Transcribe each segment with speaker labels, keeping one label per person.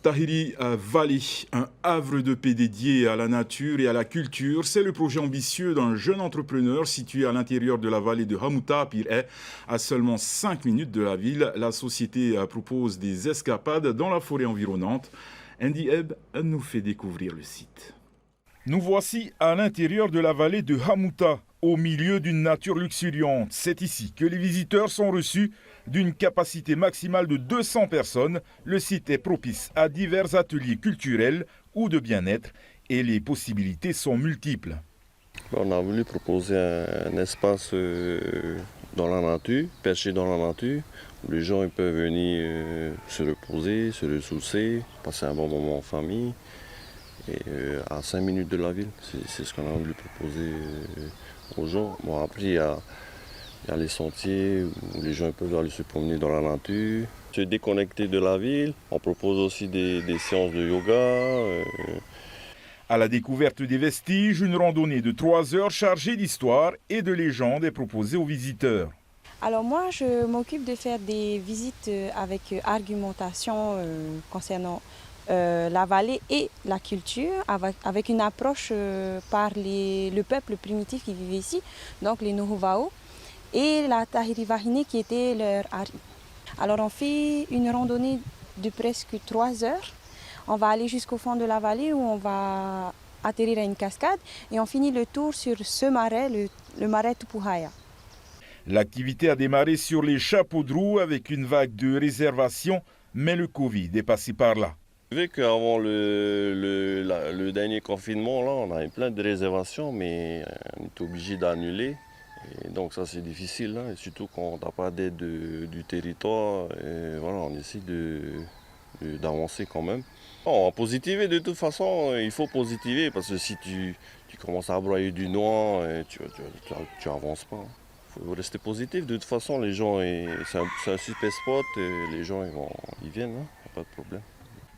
Speaker 1: Tahiri Valley, un havre de paix dédié à la nature et à la culture, c'est le projet ambitieux d'un jeune entrepreneur situé à l'intérieur de la vallée de Hamouta, Pire, à seulement 5 minutes de la ville. La société propose des escapades dans la forêt environnante. Andy Ebb nous fait découvrir le site. Nous voici à l'intérieur de la vallée de Hamouta, au milieu d'une nature luxuriante. C'est ici que les visiteurs sont reçus d'une capacité maximale de 200 personnes. Le site est propice à divers ateliers culturels ou de bien-être et les possibilités sont multiples.
Speaker 2: On a voulu proposer un espace dans la nature, perché dans la nature, où les gens peuvent venir se reposer, se ressourcer, passer un bon moment en famille. Et à 5 minutes de la ville, c'est ce qu'on a voulu proposer aux gens. Bon, après, il y a les sentiers où les gens peuvent aller se promener dans la nature, se déconnecter de la ville. On propose aussi des séances de yoga.
Speaker 1: À la découverte des vestiges, une randonnée de 3 heures chargée d'histoire et de légendes est proposée aux visiteurs.
Speaker 3: Alors moi, je m'occupe de faire des visites avec argumentation concernant la vallée et la culture, avec une approche par le peuple primitif qui vivait ici, donc les Nohuvao, et la Tahiri Vahine qui était leur ari. Alors on fait une randonnée de presque 3 heures. On va aller jusqu'au fond de la vallée où on va atterrir à une cascade et on finit le tour sur ce marais, le marais Tupuhaya.
Speaker 1: L'activité a démarré sur les chapeaux de roue avec une vague de réservations, mais le Covid est passé par là.
Speaker 2: Vu qu'avant le dernier confinement, là, on avait plein de réservations, mais on est obligé d'annuler. Et donc ça c'est difficile, hein, et surtout quand on n'a pas d'aide du territoire. Et voilà, on essaie d'avancer quand même. On va positiver de toute façon, il faut positiver parce que si tu commences à broyer du noir, tu n'avances pas. Il faut rester positif, de toute façon les gens, c'est un super spot, et les gens ils viennent, hein, pas de problème.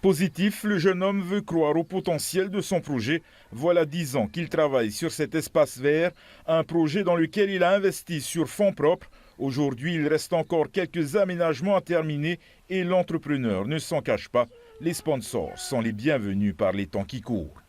Speaker 1: Positif, le jeune homme veut croire au potentiel de son projet. Voilà 10 ans qu'il travaille sur cet espace vert, un projet dans lequel il a investi sur fonds propres. Aujourd'hui, il reste encore quelques aménagements à terminer et l'entrepreneur ne s'en cache pas. Les sponsors sont les bienvenus par les temps qui courent.